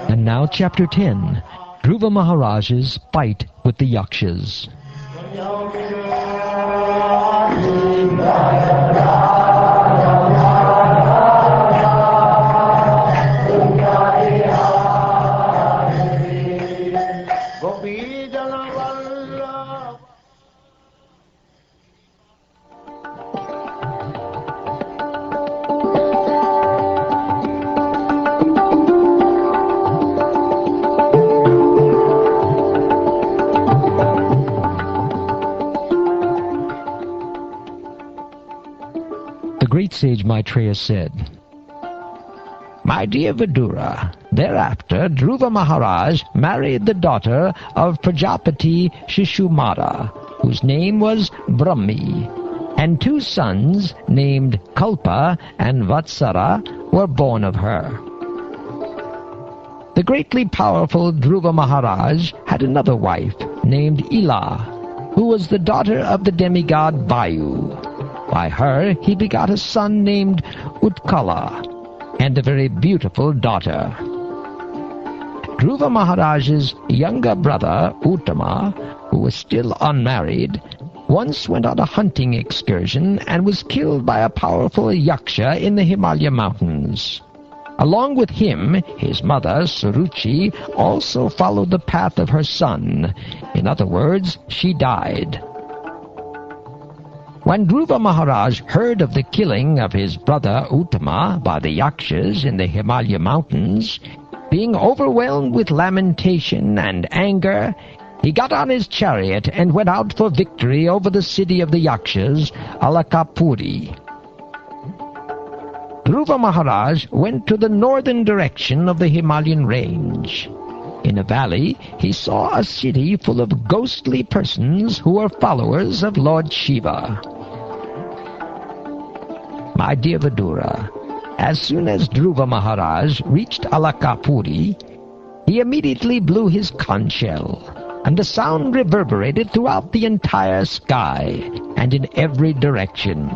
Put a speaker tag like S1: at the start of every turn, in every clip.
S1: And now Chapter 10, Dhruva Maharaja's fight with the Yakshas. Great sage Maitreya said, "My dear Vidura, thereafter Dhruva Maharaj married the daughter of Prajapati Shishumara, whose name was Brahmi, and 2 sons named Kalpa and Vatsara were born of her. The greatly powerful Dhruva Maharaj had another wife named Ila, who was the daughter of the demigod Vayu. By her he begot a son named Utkala, and a very beautiful daughter. Dhruva Maharaj's younger brother, Uttama, who was still unmarried, once went on a hunting excursion and was killed by a powerful Yaksha in the Himalaya mountains. Along with him, his mother, Suruchi, also followed the path of her son. In other words, she died. When Dhruva Maharaj heard of the killing of his brother Uttama by the Yakshas in the Himalaya mountains, being overwhelmed with lamentation and anger, he got on his chariot and went out for victory over the city of the Yakshas, Alakapuri. Dhruva Maharaj went to the northern direction of the Himalayan range. In a valley, he saw a city full of ghostly persons who were followers of Lord Shiva. My dear Vidura, as soon as Dhruva Maharaj reached Alakapuri, he immediately blew his conch shell, and the sound reverberated throughout the entire sky and in every direction.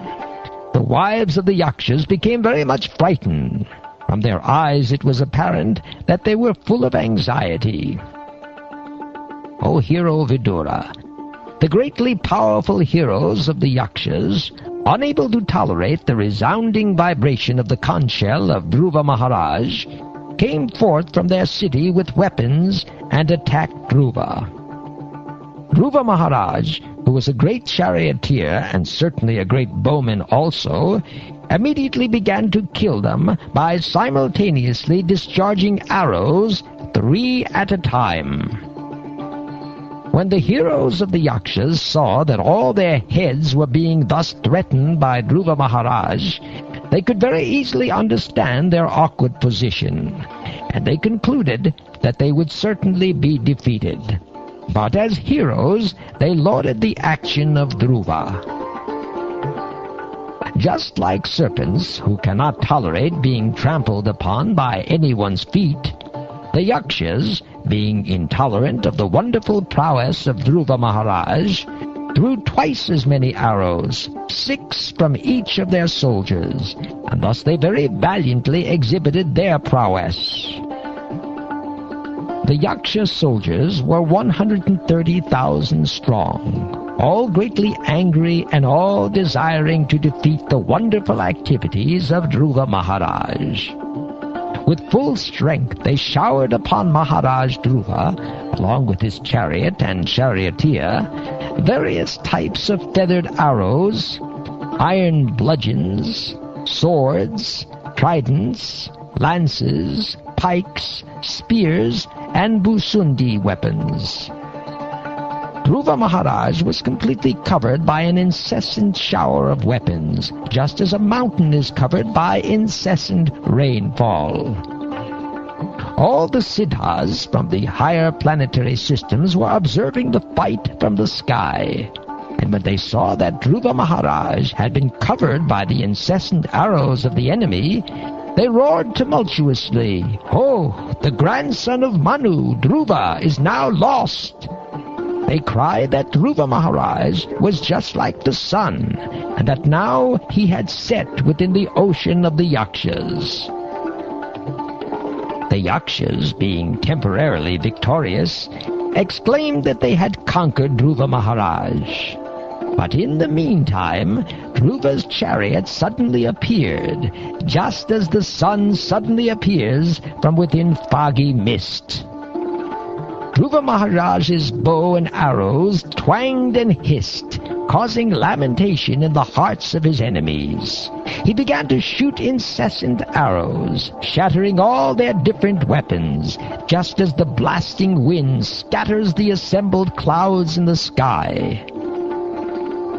S1: The wives of the Yakshas became very much frightened. From their eyes it was apparent that they were full of anxiety. O hero Vidura, the greatly powerful heroes of the Yakshas, unable to tolerate the resounding vibration of the conch shell of Dhruva Maharaj, came forth from their city with weapons and attacked Dhruva. Dhruva Maharaj, who was a great charioteer and certainly a great bowman also, immediately began to kill them by simultaneously discharging arrows 3 at a time. When the heroes of the Yakshas saw that all their heads were being thus threatened by Dhruva Maharaj, they could very easily understand their awkward position, and they concluded that they would certainly be defeated. But as heroes, they lauded the action of Dhruva. Just like serpents who cannot tolerate being trampled upon by anyone's feet, the Yakshas, being intolerant of the wonderful prowess of Dhruva Maharaj, threw twice as many arrows, 6 from each of their soldiers, and thus they very valiantly exhibited their prowess. The Yaksha soldiers were 130,000 strong, all greatly angry and all desiring to defeat the wonderful activities of Dhruva Maharaj. With full strength they showered upon Maharaj Dhruva, along with his chariot and charioteer, various types of feathered arrows, iron bludgeons, swords, tridents, lances, pikes, spears, and Busundi weapons. Dhruva Maharaj was completely covered by an incessant shower of weapons, just as a mountain is covered by incessant rainfall. All the siddhas from the higher planetary systems were observing the fight from the sky, and when they saw that Dhruva Maharaj had been covered by the incessant arrows of the enemy, They roared tumultuously, "Oh, the grandson of Manu, Dhruva, is now lost!" They cried that Dhruva Maharaj was just like the sun, and that now he had set within the ocean of the Yakshas. The Yakshas, being temporarily victorious, exclaimed that they had conquered Dhruva Maharaj. But in the meantime, Dhruva's chariot suddenly appeared, just as the sun suddenly appears from within foggy mist. Dhruva Maharaj's bow and arrows twanged and hissed, causing lamentation in the hearts of his enemies. He began to shoot incessant arrows, shattering all their different weapons, just as the blasting wind scatters the assembled clouds in the sky.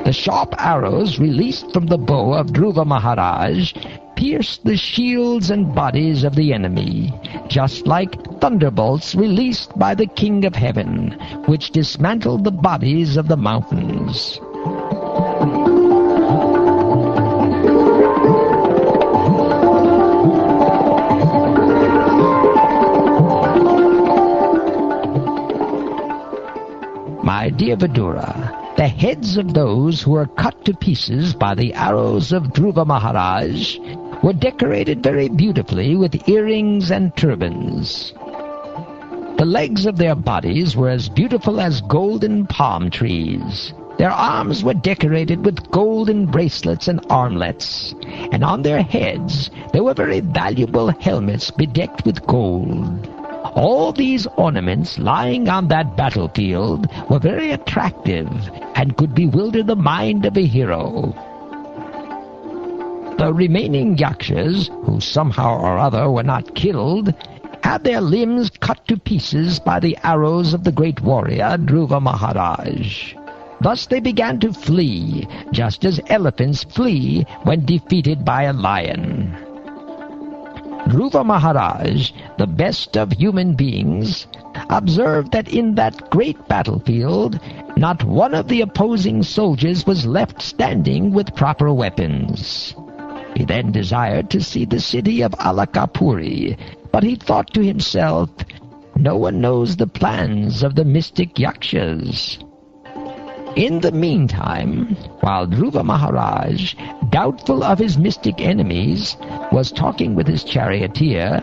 S1: The sharp arrows released from the bow of Dhruva Maharaj pierced the shields and bodies of the enemy, just like thunderbolts released by the King of Heaven, which dismantled the bodies of the mountains. My dear Vidura, the heads of those who were cut to pieces by the arrows of Dhruva Maharaj were decorated very beautifully with earrings and turbans. The legs of their bodies were as beautiful as golden palm trees. Their arms were decorated with golden bracelets and armlets, and on their heads there were very valuable helmets bedecked with gold. All these ornaments lying on that battlefield were very attractive and could bewilder the mind of a hero. The remaining Yakshas, who somehow or other were not killed, had their limbs cut to pieces by the arrows of the great warrior Dhruva Maharaj. Thus they began to flee, just as elephants flee when defeated by a lion. Dhruva Maharaj, the best of human beings, observed that in that great battlefield not one of the opposing soldiers was left standing with proper weapons. He then desired to see the city of Alakapuri, but he thought to himself, "No one knows the plans of the mystic Yakshas." In the meantime, while Dhruva Maharaj, doubtful of his mystic enemies, was talking with his charioteer,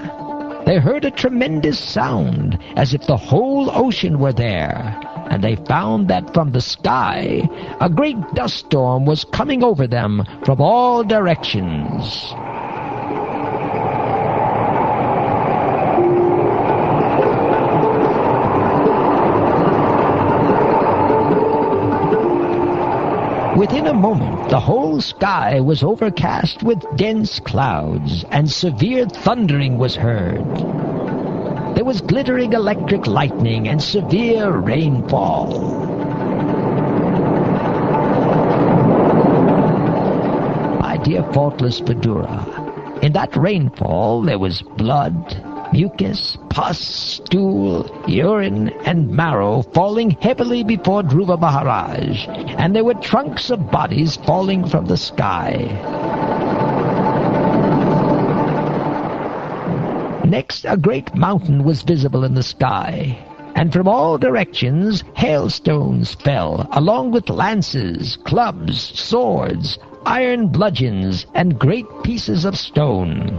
S1: they heard a tremendous sound, as if the whole ocean were there, and they found that from the sky a great dust storm was coming over them from all directions. Within a moment, the whole sky was overcast with dense clouds, and severe thundering was heard. There was glittering electric lightning and severe rainfall. My dear faultless Vidura, in that rainfall there was blood, mucus, pus, stool, urine, and marrow falling heavily before Dhruva Maharaj, and there were trunks of bodies falling from the sky. Next, a great mountain was visible in the sky, and from all directions hailstones fell, along with lances, clubs, swords, iron bludgeons, and great pieces of stone.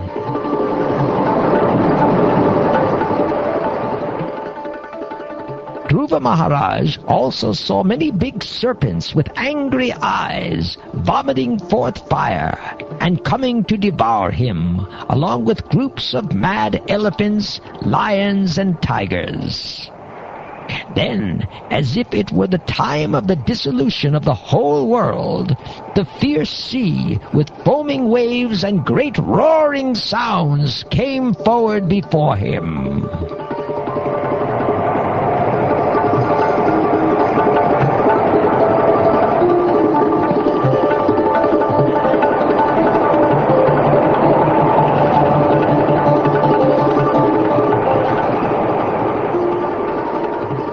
S1: Dhruva Maharaj also saw many big serpents with angry eyes, vomiting forth fire, and coming to devour him, along with groups of mad elephants, lions, and tigers. Then, as if it were the time of the dissolution of the whole world, the fierce sea, with foaming waves and great roaring sounds, came forward before him.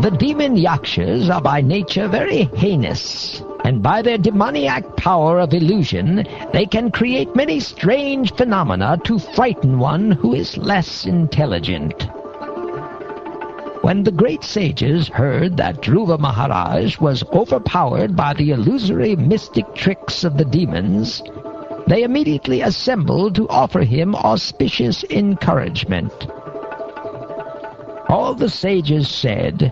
S1: The demon Yakshas are by nature very heinous. and by their demoniac power of illusion they can create many strange phenomena to frighten one who is less intelligent. When the great sages heard that Dhruva Maharaj was overpowered by the illusory mystic tricks of the demons, they immediately assembled to offer him auspicious encouragement. All the sages said,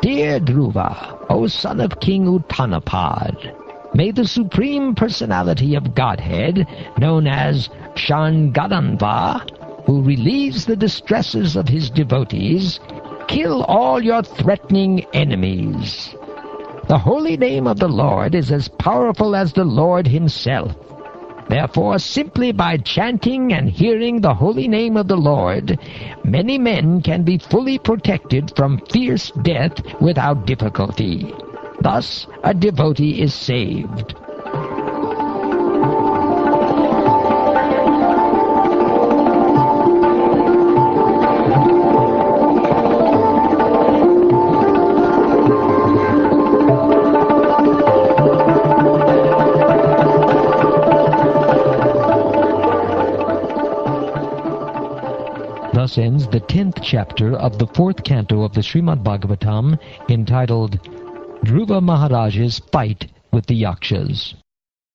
S1: "Dear Dhruva, O son of King Uttanapad, may the Supreme Personality of Godhead, known as Shangadanva, who relieves the distresses of his devotees, kill all your threatening enemies. The holy name of the Lord is as powerful as the Lord himself. Therefore, simply by chanting and hearing the holy name of the Lord, many men can be fully protected from fierce death without difficulty. Thus, a devotee is saved." Thus ends the 10th chapter of the 4th canto of the Srimad Bhagavatam, entitled Dhruva Maharaj's Fight with the Yakshas.